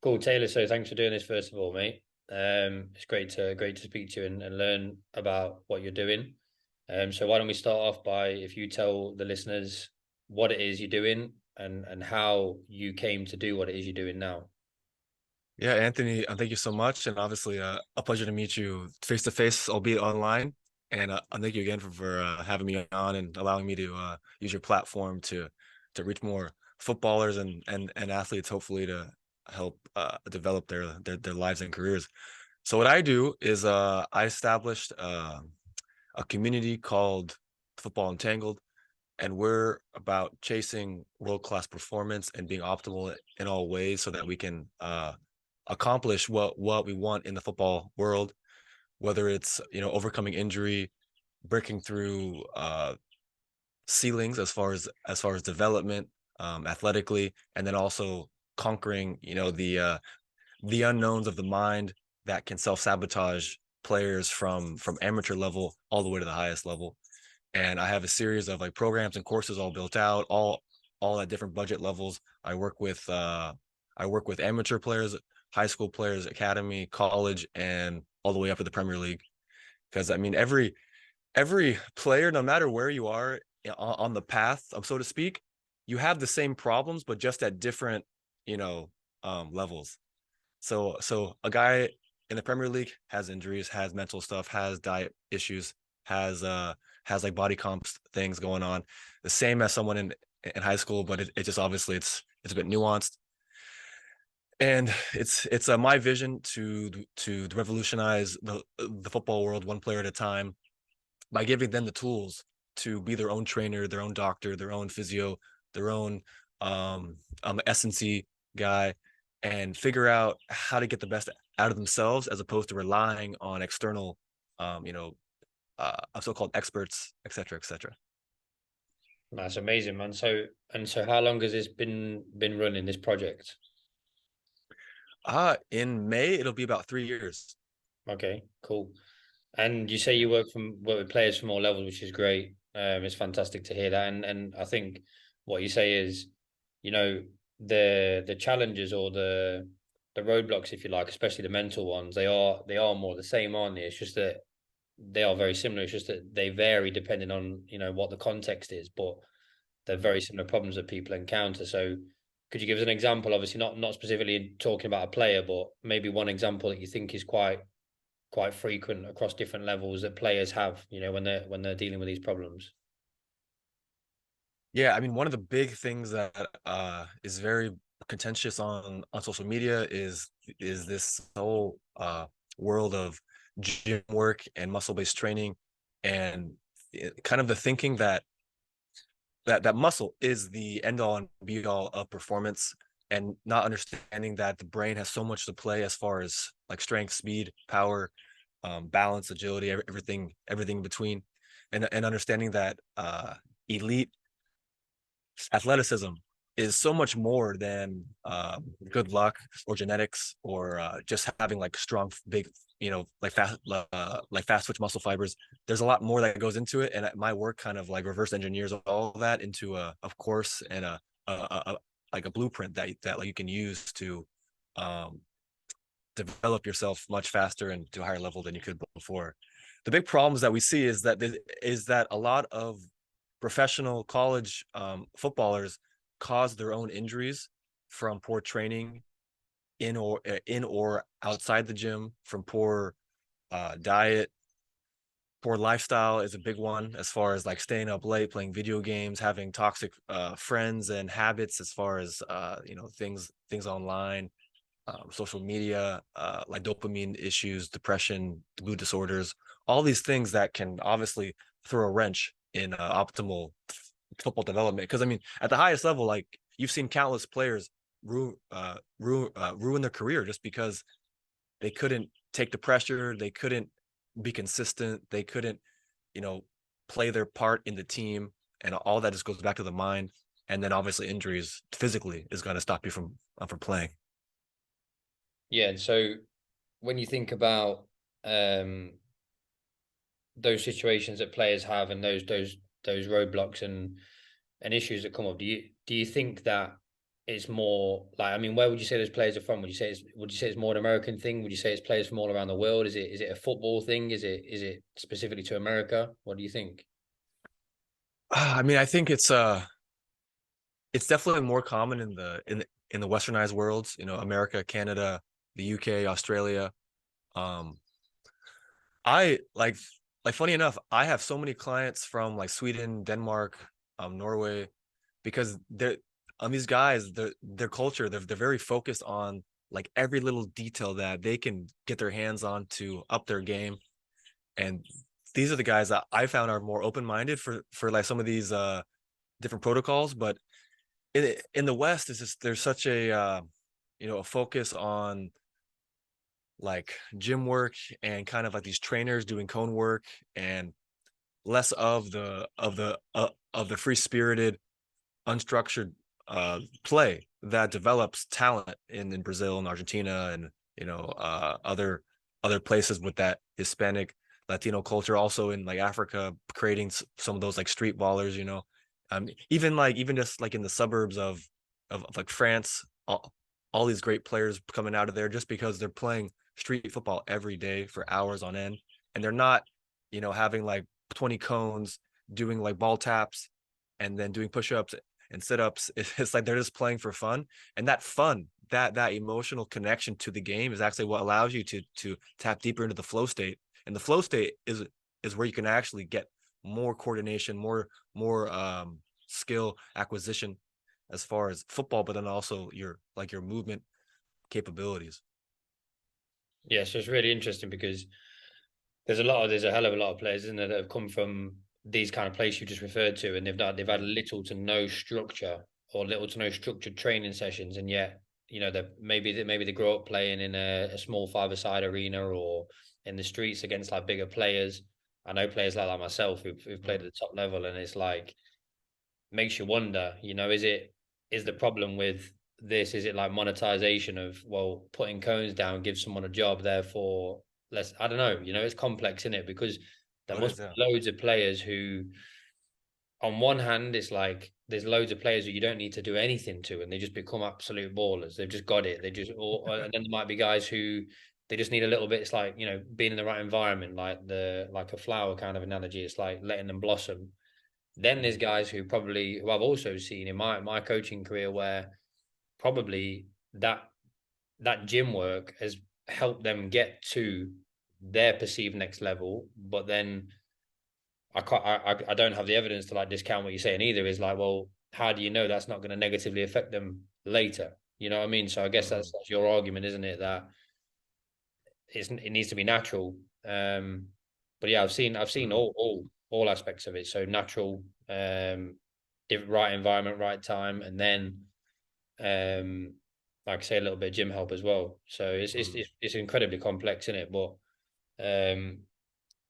Cool, Taylor. So thanks for doing this first of all, mate. It's great to speak to you and learn about what you're doing. So why don't we start off by if you tell the listeners what it is you're doing and how you came to do what it is you're doing now. Yeah, Anthony, thank you so much, and obviously a pleasure to meet you face to face, albeit online. And thank you again for having me on and allowing me to use your platform to reach more footballers and athletes, hopefully to help develop their lives and careers. So what I do is I established a community called Football Entangled, and we're about chasing world-class performance and being optimal in all ways so that we can accomplish what we want in the football world, whether it's overcoming injury, breaking through ceilings as far as development, athletically, and then also conquering the unknowns of the mind that can self-sabotage players from amateur level all the way to the highest level. And I have a series of like programs and courses all built out, all at different budget levels. I work with amateur players, high school players, academy, college, and all the way up to the Premier League. Because I mean, every player, no matter where you are on the path, so to speak, you have the same problems, but just at different, you know, levels. So a guy in the Premier League has injuries, has mental stuff, has diet issues, has has like body comps things going on, the same as someone in high school, but it just obviously it's a bit nuanced. And it's my vision to revolutionize the football world one player at a time by giving them the tools to be their own trainer, their own doctor, their own physio, their own S&C guy, and figure out how to get the best out of themselves as opposed to relying on external, so-called experts, et cetera, et cetera. That's amazing, man. So how long has this been running this project? In May, it'll be about 3 years. Okay, cool. And you say you work with players from all levels, which is great. It's fantastic to hear that. And I think what you say is, you know, the challenges or the roadblocks, if you like, especially the mental ones, they are more the same, aren't they? It's just that they are very similar. It's just that they vary depending on, what the context is, but they're very similar problems that people encounter. So could you give us an example? Obviously not specifically talking about a player, but maybe one example that you think is quite frequent across different levels that players have, when they're dealing with these problems. Yeah, I mean, one of the big things that is very contentious on social media is this whole world of gym work and muscle-based training, and kind of the thinking that muscle is the end all and be all of performance, and not understanding that the brain has so much to play as far as like strength, speed, power, balance, agility, everything in between, and understanding that elite athleticism is so much more than good luck or genetics or just having like strong, big, like fast twitch muscle fibers. There's a lot more that goes into it, and my work kind of like reverse engineers all of that into of course, and a like a blueprint that like you can use to um, develop yourself much faster and to a higher level than you could before. The big problems that we see is that a lot of professional college footballers cause their own injuries from poor training in or outside the gym, from poor diet. Poor lifestyle is a big one, as far as like staying up late, playing video games, having toxic friends and habits, as far as things online, social media, like dopamine issues, depression, mood disorders, all these things that can obviously throw a wrench in optimal football development. Because I mean, at the highest level, like you've seen countless players ruin their career just because they couldn't take the pressure, they couldn't be consistent, they couldn't, you know, play their part in the team, and all that just goes back to the mind. And then obviously injuries physically is going to stop you from playing. Yeah, and so when you think about um those situations that players have and those roadblocks and issues that come up, do you think that it's more like, I mean, where would you say those players are from? Would you say it's more an American thing? Would you say it's players from all around the world? Is it a football thing? Is it specifically to America? What do you think? I mean, I think it's definitely more common in the westernized worlds, you know, America, Canada, the UK, Australia. Um, I like funny enough, I have so many clients from like Sweden, Denmark, Norway, because they're these guys, their culture, they're very focused on like every little detail that they can get their hands on to up their game. And these are the guys that I found are more open-minded for like some of these different protocols. But in the West, it's just there's such a you know, a focus on like gym work and kind of like these trainers doing cone work and less of the free spirited unstructured play that develops talent in Brazil and Argentina and you know other places with that Hispanic Latino culture, also in like Africa, creating some of those like street ballers, you know, even just like in the suburbs of like France, all these great players coming out of there just because they're playing street football every day for hours on end, and they're not, you know, having like 20 cones, doing like ball taps, and then doing push-ups and sit-ups. It's like they're just playing for fun, and that fun, that emotional connection to the game is actually what allows you to tap deeper into the flow state. And the flow state is where you can actually get more coordination, more skill acquisition as far as football, but then also your movement capabilities. Yeah, so it's really interesting because there's a hell of a lot of players, isn't there, that have come from these kind of places you just referred to, and they've had little to no structure or little to no structured training sessions, and yet maybe they grow up playing in a small five-a-side arena or in the streets against like bigger players. I know players like that myself who've played at the top level, and it's like makes you wonder, is the problem with this, is it like monetization of, well, putting cones down gives someone a job, therefore let's, I don't know, it's complex in it because there What must is that? be loads of players who, on one hand, it's like there's loads of players who you don't need to do anything to, and they just become absolute ballers. They've just got it. They just, and then there might be guys who they just need a little bit. It's like being in the right environment, like a flower kind of analogy. It's like letting them blossom. Then there's guys who I've also seen in my coaching career where probably that gym work has helped them get to their perceived next level, but then I don't have the evidence to like discount what you're saying either. Is like, well, how do you know that's not going to negatively affect them later? You know what I mean? So I guess Mm-hmm. that's your argument, isn't it? That it needs to be natural. But yeah, I've seen Mm-hmm. all aspects of it. So natural, right environment, right time, and then like I say, a little bit of gym help as well. So Mm-hmm. it's incredibly complex in it, but um,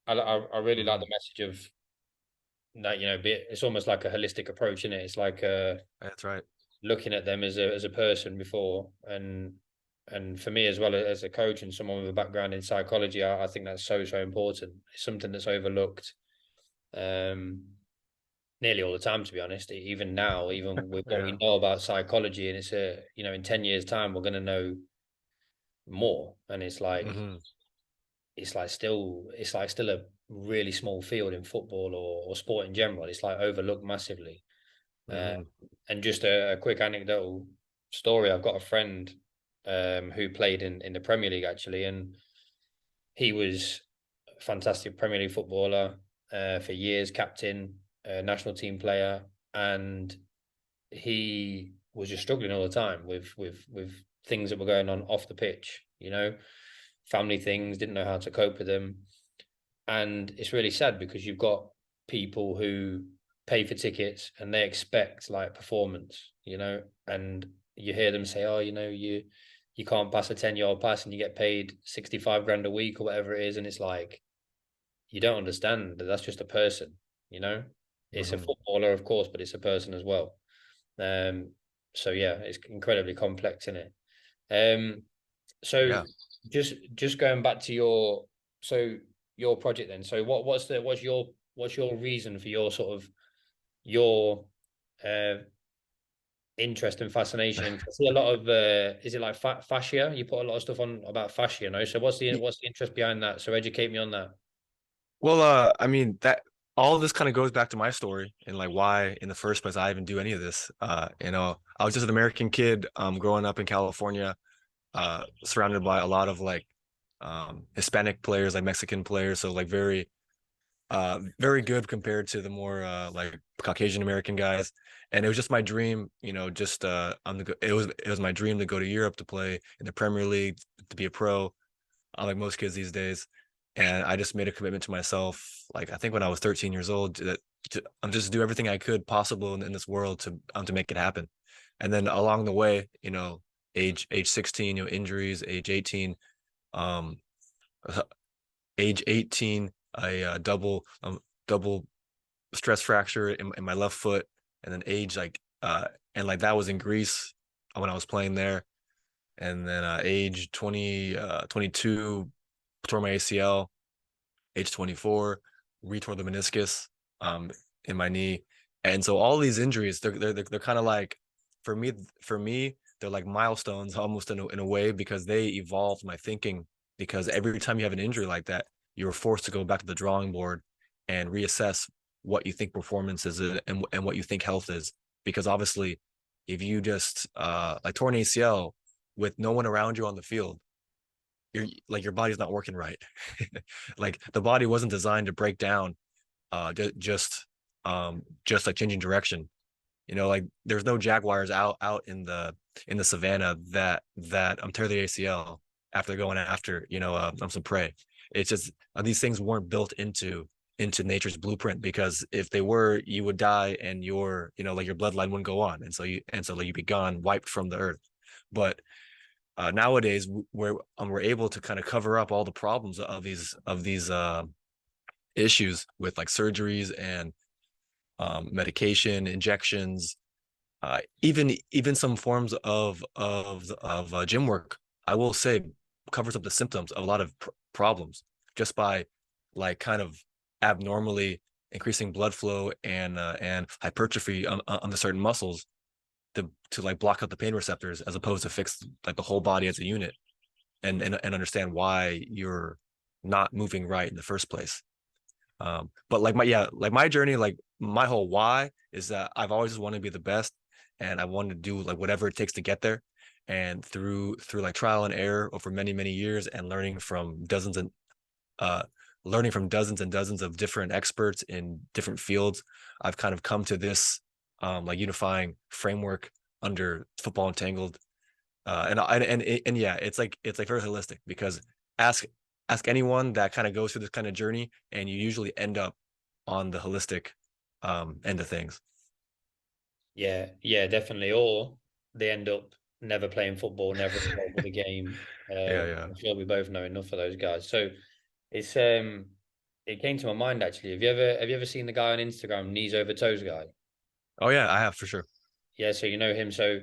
I really like Mm-hmm. the message of that. It's almost like a holistic approach in it. It's like That's right. looking at them as a person before, and for me as well as a coach and someone with a background in psychology, I think that's so important. It's something that's overlooked um, nearly all the time, to be honest. Even now, even with what Yeah. we know about psychology, and in 10 years' time, we're going to know more, and Mm-hmm. it's like still a really small field in football or sport in general. It's like overlooked massively. Uh, Mm-hmm. and just a quick anecdotal story. I've got a friend who played in the Premier League actually, and he was a fantastic Premier League footballer for years, captain, national team player, and he was just struggling all the time with things that were going on off the pitch. Family things, didn't know how to cope with them, and it's really sad because you've got people who pay for tickets and they expect like performance, and you hear them say, oh, you can't pass a 10-yard pass and you get paid 65 grand a week or whatever it is, and it's like you don't understand that that's just a person, you know. It's a Mm-hmm. footballer, of course, but it's a person as well. um so yeah, it's incredibly complex in it. So Yeah. just going back to so your project then. So what's your reason for your sort of your uh interest and fascination. And I see a lot of is it like fascia? You put a lot of stuff on about fascia, you know? So what's the interest behind that? So educate me on that. Well, I mean that all of this kind of goes back to my story and like why in the first place I even do any of this. I was just an American kid, growing up in California, surrounded by a lot of like Hispanic players, like Mexican players, so like very good compared to the more like Caucasian American guys. And it was just my dream, just it was my dream to go to Europe to play in the Premier League, to be a pro, like most kids these days. And I just made a commitment to myself, like I think when I was 13 years old, that I'm just do everything I could possible in this world to make it happen. And then along the way, age 16, injuries, age 18, um, age 18, I double stress fracture in my left foot, and then age like and like that was in Greece when I was playing there. And then age 20, 22, tore my ACL. Age 24, retore the meniscus um in my knee. And so all these injuries, they're kind of like, for me they're like milestones almost in a way, because they evolved my thinking. Because every time you have an injury like that, you're forced to go back to the drawing board and reassess what you think performance is, and what you think health is. Because obviously, if you just like torn ACL with no one around you on the field, your body's not working right. Like the body wasn't designed to break down just like changing direction. Like there's no jaguars out in the savannah that tear the ACL after going after some prey. It's just these things weren't built into nature's blueprint, because if they were, you would die, and like your bloodline wouldn't go on, and so like you'd be gone, wiped from the earth. But nowadays, we're able to kind of cover up all the problems of these issues with like surgeries and medication, injections, even some forms of gym work. I will say covers up the symptoms of a lot of problems, just by like kind of abnormally increasing blood flow and hypertrophy on the certain muscles to like block out the pain receptors, as opposed to fix like the whole body as a unit, and understand why you're not moving right in the first place. But like my journey, like my whole why is that I've always just wanted to be the best, and I wanted to do like whatever it takes to get there. And through like trial and error over many many years, and uh learning from dozens and dozens of different experts in different fields, I've kind of come to this like unifying framework under football entangled. And yeah, it's like very holistic, because ask ask anyone that kind of goes through this kind of journey, and you usually end up on the holistic end of things. Yeah, yeah, definitely. Or they end up never playing football, never involved with the game. Yeah, yeah. I'm sure we both know enough of those guys. So it's it came to my mind actually. Have you ever seen the guy on Instagram, knees over toes guy? Oh yeah, I have for sure. Yeah, so you know him. So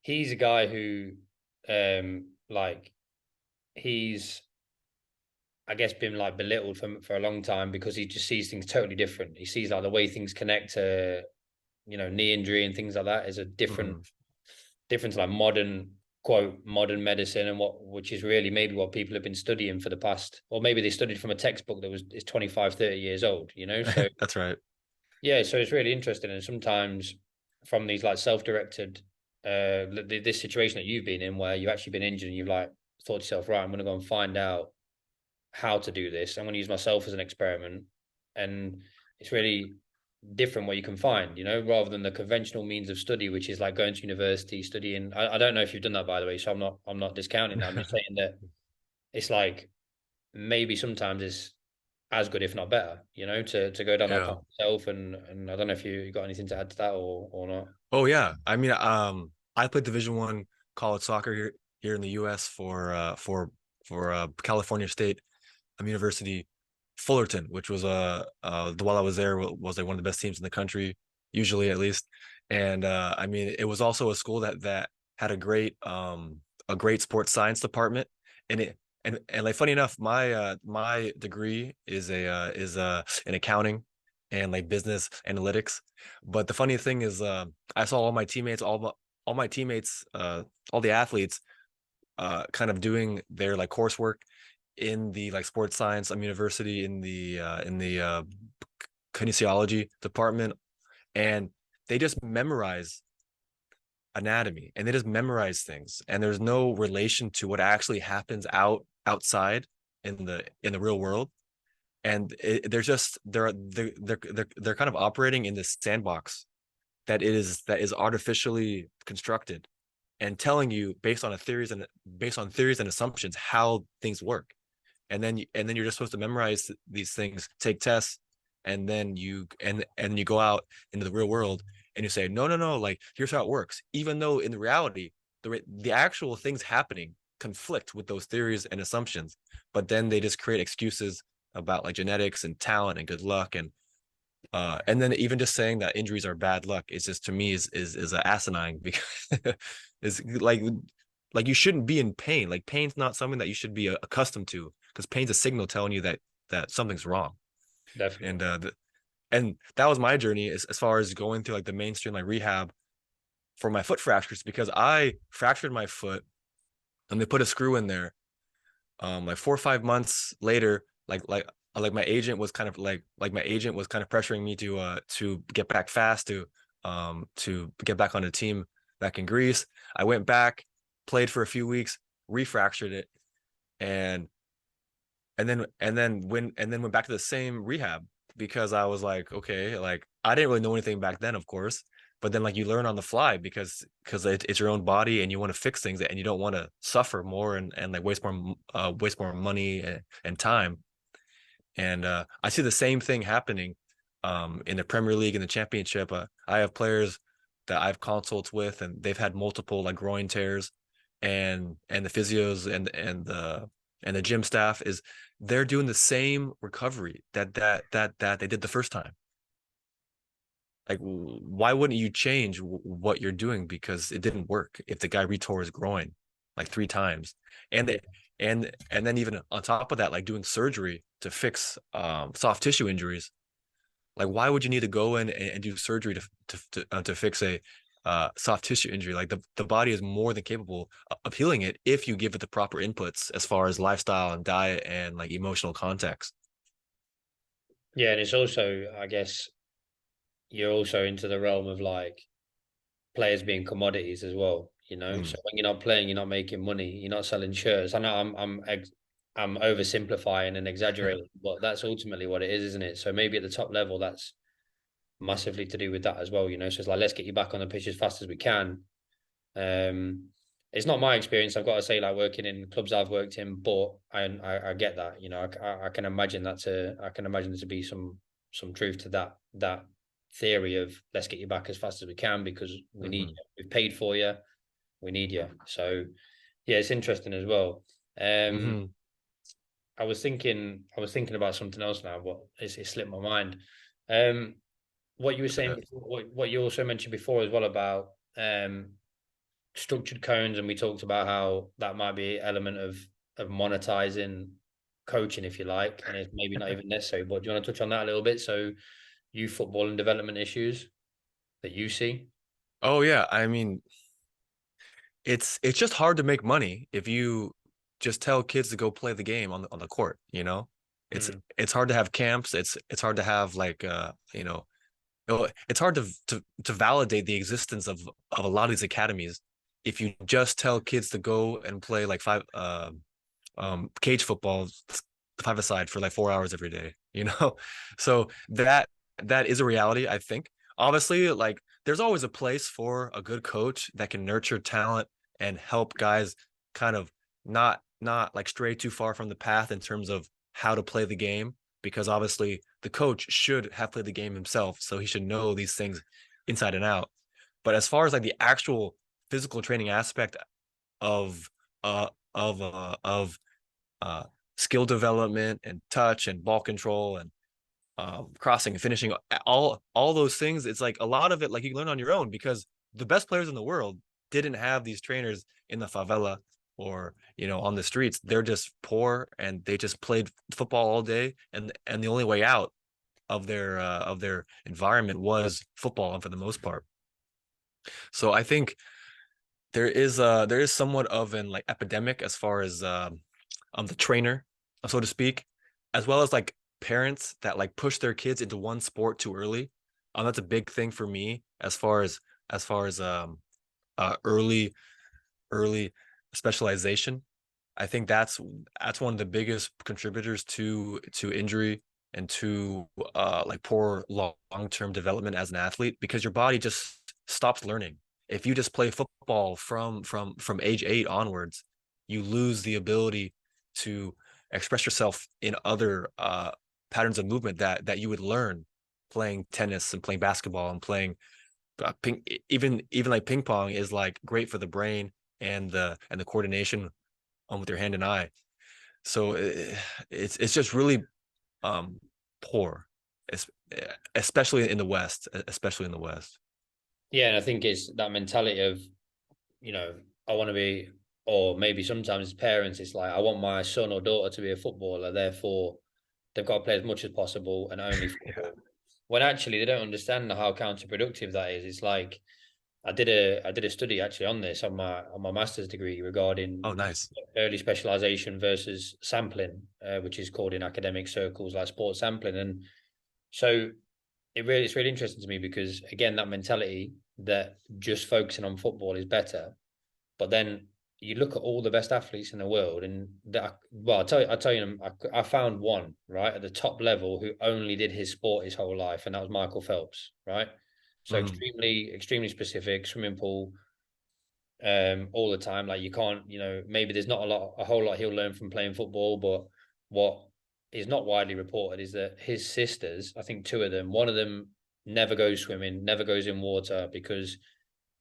he's a guy who like he's I guess been like belittled for a long time because he just sees things totally different. He sees like the way things connect to knee injury and things like that is a Mhm. different to like modern medicine and which is really maybe what people have been studying for the past, or maybe they studied from a textbook that was is 25, 30 years old, so That's right. yeah, so it's really interesting. And sometimes from these like self-directed this situation that you've been in where you've actually been injured and you've like thought to yourself, right, I'm going to go and find out how to do this. I'm going to use myself as an experiment. And it's really different what you can find, rather than the conventional means of study, which is like going to university, studying. I don't know if you've done that, by the way, so I'm not discounting that. I'm just saying that it's like maybe sometimes it's as good, if not better, to go down that path Yeah. yourself. And I don't know if you got anything to add to that or not. Oh yeah. I mean, I played Division 1 college soccer here in the U.S. for California State University, Fullerton, which was while I was there, was like one of the best teams in the country, usually at least. And I mean, it was also a school that had a great sports science department. And like funny enough, my degree is in accounting. and like business analytics. But the funny thing is, I saw all my teammates, all my teammates, all the athletes, kind of doing their like coursework in the like sports science university in the kinesiology department, and they just memorize anatomy and they just memorize things, and there's no relation to what actually happens outside in the real world. And they're just they're kind of operating in this sandbox that is artificially constructed and telling you based on theories and assumptions how things work. And then you're just supposed to memorize these things, take tests, and then you go out into the real world and you say, no, no, no, like here's how it works, even though in the reality the actual things happening conflict with those theories and assumptions. But then they just create excuses about like genetics and talent and good luck, and then even just saying that injuries are bad luck is just, to me, is asinine, because it's like you shouldn't be in pain. Like pain's not something that you should be accustomed to, because pain's a signal telling you that something's wrong. Definitely. And that was my journey as far as going through like the mainstream like rehab for my foot fractures, because I fractured my foot and they put a screw in there. Like 4 or 5 months later, like my agent was kind of my agent was kind of pressuring me to get back fast, to get back on a team back in Greece. I went back, played for a few weeks, refractured it, and and then went back to the same rehab, because I was like, okay, like I didn't really know anything back then, of course, but then like you learn on the fly, because it's your own body and you want to fix things and you don't want to suffer more and like waste more money and time. And I see the same thing happening in the Premier League and the Championship. I have players that I've consulted with, and they've had multiple like groin tears, and the physios and the gym staff is they're doing the same recovery that they did the first time. Like, why wouldn't you change what you're doing because it didn't work if the guy retore his groin like 3 times? And Yeah, the, and then even on top of that, like doing surgery to fix soft tissue injuries. Like, why would you need to go in and do surgery to fix a soft tissue injury? Like the body is more than capable of healing it if you give it the proper inputs as far as lifestyle and diet and like emotional context. yeah, and it's also, I guess, you're also into the realm of like players being commodities as well. You know, so Mm, when you're not playing, you're not making money. You're not selling shirts. I know I'm oversimplifying and exaggerating, but that's ultimately what it is, isn't it? So maybe at the top level, that's massively to do with that as well. You know, so it's like let's get you back on the pitch as fast as we can. Um, it's not my experience. I've got to say, like working in clubs I've worked in, but I get that. You know, I can imagine I can imagine there to be some truth to that theory of let's get you back as fast as we can because we need mm-hmm, you. We've paid for you. We need you. So yeah, it's interesting as well. Um, mm-hmm. I was thinking about something else now, but it slipped my mind. Um, what you were saying Uh, before, what you also mentioned before as well about structured cones, and we talked about how that might be an element of monetizing coaching, if you like, and it's maybe not even necessary. But do you want to touch on that a little bit? So, youth football and development issues that you see. oh yeah, I mean, it's just hard to make money if you just tell kids to go play the game on the court, you know? It's Mm, it's hard to have camps, it's hard to have like it's hard to validate the existence of a lot of these academies if you just tell kids to go and play like cage football, 5-a-side for like 4 hours every day, you know? So that is a reality, I think. Obviously, like there's always a place for a good coach that can nurture talent and help guys kind of not like stray too far from the path in terms of how to play the game, because obviously the coach should have played the game himself, so he should know these things inside and out. But as far as like the actual physical training aspect of of uh, skill development and touch and ball control and crossing and finishing, all those things, it's like a lot of it like you learn on your own, because the best players in the world didn't have these trainers in the favela or on the streets. They're just poor and they just played football all day, and the only way out of their environment was football, and for the most part. So I think there is somewhat of an like epidemic as far as the trainer, so to speak, as well as like parents that like push their kids into one sport too early. That's a big thing for me as far as early early specialization. I think that's one of the biggest contributors to injury and to like poor long-term development as an athlete, because your body just stops learning. If you just play football from age 8 onwards, you lose the ability to express yourself in other patterns of movement that you would learn playing tennis and playing basketball and playing even like ping pong is like great for the brain and the coordination with your hand and eye. So it's just really um poor, especially in the West, especially in the West. Yeah, and I think it's that mentality of, I want to be, or maybe sometimes as parents, it's like, I want my son or daughter to be a footballer, therefore they've got to play as much as possible and only Yeah. football. When actually they don't understand how counterproductive that is. It's like I did a study actually on this on my master's degree regarding Oh, nice. early specialization versus sampling, which is called in academic circles like sports sampling. And so it's really interesting to me because again that mentality that just focusing on football is better, but then you look at all the best athletes in the world, and well, I tell you, I found one right at the top level who only did his sport his whole life, and that was Michael Phelps, right? So Mhm. extremely specific swimming pool, all the time. Like you can't, maybe there's not a whole lot he'll learn from playing football, but what is not widely reported is that his sisters, I think two of them, one of them never goes swimming, never goes in water because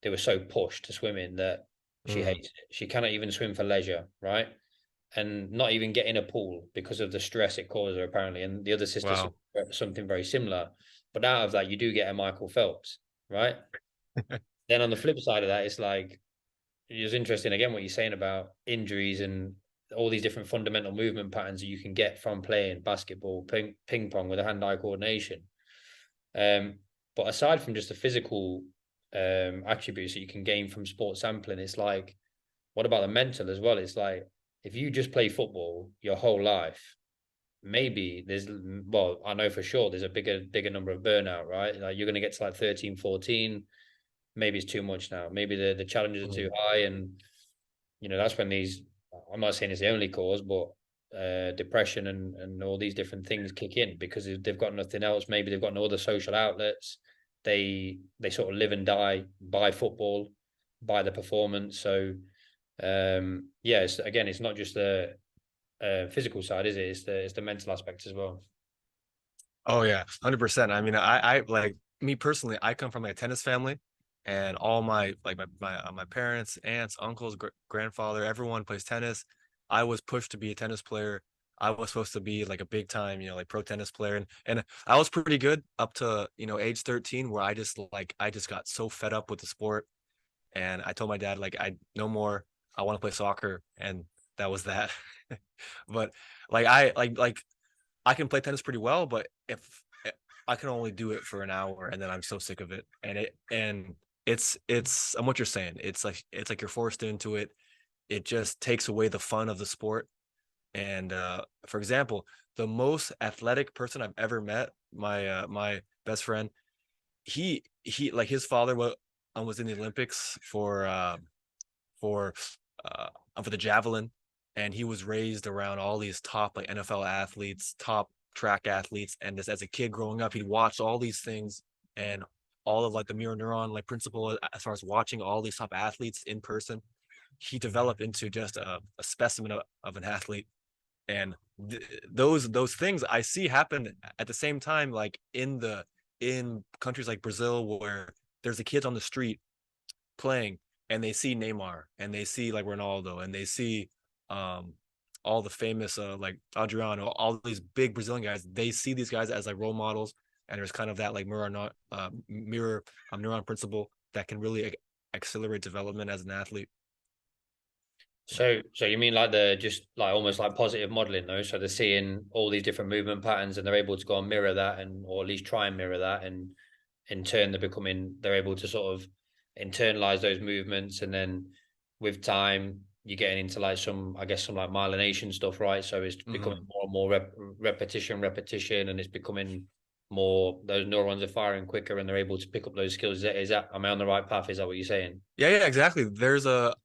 they were so pushed to swimming that she Mm. hates it. She cannot even swim for leisure, right? And not even get in a pool because of the stress it causes her, apparently. And the other sister Wow. something very similar. But out of that, you do get a Michael Phelps, right? Then on the flip side of that, it's like it's interesting again what you're saying about injuries and all these different fundamental movement patterns that you can get from playing basketball, ping pong with a hand-eye coordination. Um, but aside from just the physical attributes that you can gain from sports sampling, it's like, what about the mental as well? It's like if you just play football your whole life, maybe well, I know for sure there's a bigger number of burnout, right? Like you're going to get to like 13, 14. Maybe it's too much now. Maybe the challenges are too Mm. high, and that's when these, I'm not saying it's the only cause, but depression and all these different things kick in because they've got nothing else. Maybe they've got no other social outlets. They sort of live and die by football, by the performance. So yeah, it's not just the physical side, is it? It's the mental aspect as well. Oh yeah, 100%. I mean, I like me personally, I come from a tennis family, and all my like my parents, aunts, uncles, grandfather, everyone plays tennis. I was pushed to be a tennis player. I was supposed to be like a big time, like pro tennis player, and I was pretty good up to, age 13, where I just got so fed up with the sport, and I told my dad like I no more. I want to play soccer, and that was that. But like I can play tennis pretty well, but if I can only do it for an hour and then I'm so sick of it. And it's I'm what you're saying. It's like you're forced into it. It just takes away the fun of the sport. And for example, the most athletic person I've ever met, my best friend, he like his father was in the Olympics for uh for the javelin, and he was raised around all these top like NFL athletes, top track athletes, and just as a kid growing up, he'd watch all these things and all of like the mirror neuron like principle as far as watching all these top athletes in person. He developed into just a specimen of an athlete, and those things I see happen at the same time, like in countries like Brazil, where there's the kids on the street playing and they see Neymar and they see like Ronaldo and they see um all the famous like Adriano, all these big Brazilian guys, they see these guys as like role models, and there's kind of that like mirror neuron principle that can really accelerate development as an athlete. So you mean like the just like almost like positive modeling though? So they're seeing all these different movement patterns and they're able to go and mirror that and or at least try and mirror that, and in turn they're able to sort of internalize those movements, and then with time you're getting into like some, I guess, some like myelination stuff, right? So it's becoming Mhm. more and more repetition, and it's becoming more, those neurons are firing quicker and they're able to pick up those skills. Is that, am I on the right path? Is that what you're saying? Yeah, exactly. There's a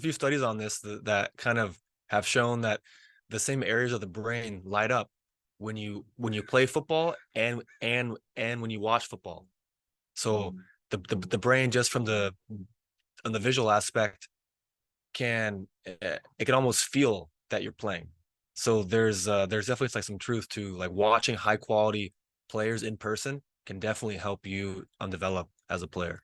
few studies on this that kind of have shown that the same areas of the brain light up when you play football and when you watch football. So the brain, just from the on the visual aspect, it can almost feel that you're playing. So there's definitely like some truth to like watching high quality players in person can definitely help you develop as a player.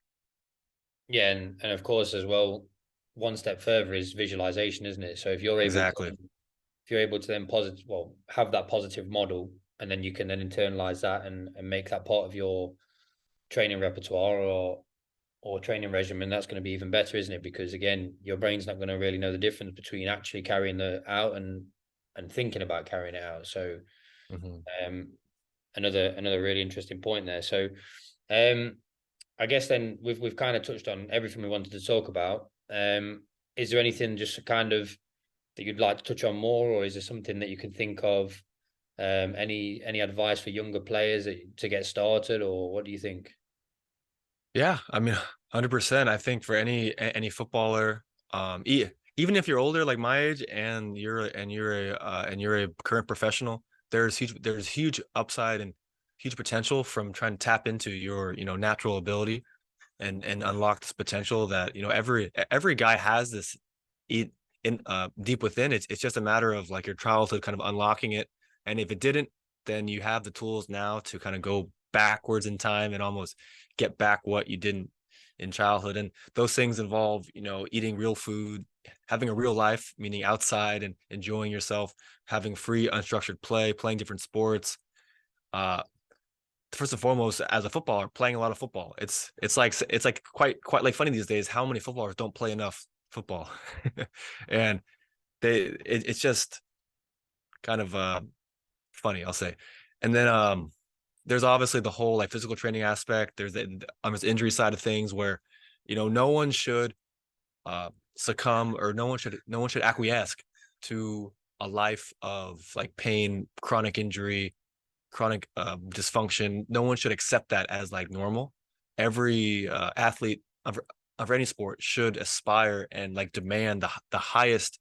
Yeah, and of course as well, one step further is visualization, isn't it? So Exactly. if you're able to then positive, well, have that positive model, and then you can then internalize that and make that part of your training repertoire or training regimen, that's going to be even better, isn't it? Because again, your brain's not going to really know the difference between actually carrying the out and thinking about carrying it out. So Mhm. um another really interesting point there. So um I guess then we've kind of touched on everything we wanted to talk about. Is there anything just kind of that you'd like to touch on more, or is there something that you can think of? Any advice for younger players to get started, or what do you think? Yeah, I mean, 100%. I think for any footballer, even if you're older, like my age, and you're a current professional, there's huge upside and huge potential from trying to tap into your natural ability and unlock this potential that every guy has this in deep within. It's just a matter of like your childhood kind of unlocking it, and if it didn't, then you have the tools now to kind of go backwards in time and almost get back what you didn't in childhood. And those things involve eating real food, having a real life, meaning outside and enjoying yourself, having free unstructured play, playing different sports. uh First and foremost, as a footballer, playing a lot of football. It's like quite like funny these days how many footballers don't play enough football. And it's just kind of funny, I'll say. And then there's obviously the whole like physical training aspect. There's the injury side of things where no one should succumb, or no one should acquiesce to a life of like pain, chronic injury, chronic dysfunction. No one should accept that as like normal. Every athlete of any sport should aspire and like demand the highest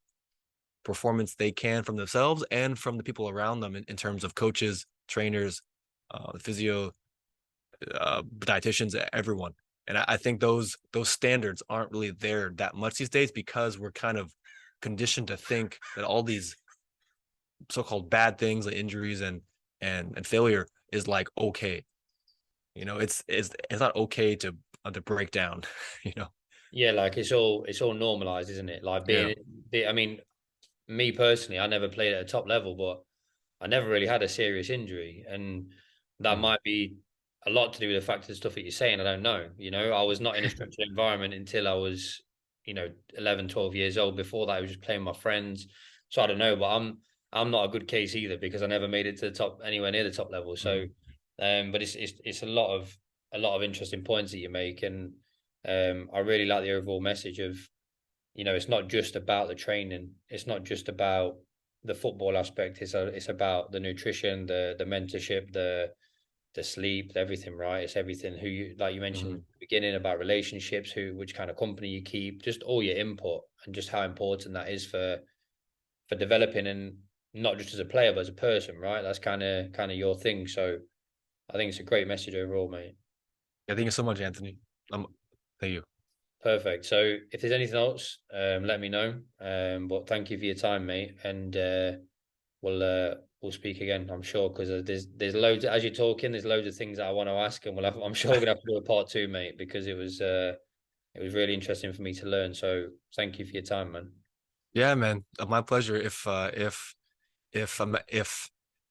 performance they can from themselves and from the people around them in terms of coaches, trainers, physio, dietitians, everyone. And I think those standards aren't really there that much these days because we're kind of conditioned to think that all these so-called bad things like injuries and failure is like okay. It's not okay to break down. you know Yeah, like it's all normalized, isn't it? Like yeah. I mean, me personally, I never played at a top level, but I never really had a serious injury, and that Mm. might be a lot to do with the fact of the stuff that you're saying. I don't know. I was not in a structured environment until I was, 11, 12 years old. Before that, I was just playing with my friends. So I don't know, but I'm not a good case either because I never made it to the top, anywhere near the top level. So, Mm. but it's a lot of interesting points that you make, and I really like the overall message of, it's not just about the training. It's not just about the football aspect. It's about the nutrition, the mentorship, the sleep, everything, right? It's everything, who you, like you mentioned at Mm. the beginning, about relationships, which kind of company you keep, just all your input, and just how important that is for developing, and not just as a player but as a person, right? That's kind of your thing. So I think it's a great message overall, mate. Yeah, thank you so much, Anthony. Thank you. Perfect. So if there's anything else, let me know. But thank you for your time, mate, and we'll speak again, I'm sure, because there's loads, as you're talking, there's loads of things that I want to ask, and I'm sure we're gonna have to do a part two, mate, because it was really interesting for me to learn. So thank you for your time, man. Yeah, man, my pleasure. If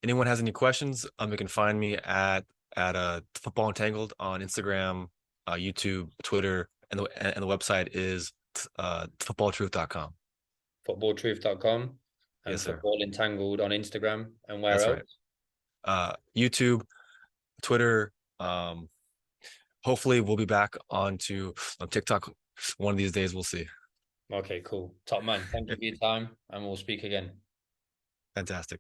anyone has any questions, you can find me at Football Entangled on Instagram, YouTube, Twitter, and the website is footballtruth.com. footballtruth.com, and Yes, sir. Football Entangled on Instagram. And where That's right. else? YouTube, Twitter. Hopefully we'll be back onto on TikTok one of these days. We'll see. Okay, cool. Top man. Thank you for your time, and we'll speak again. Fantastic.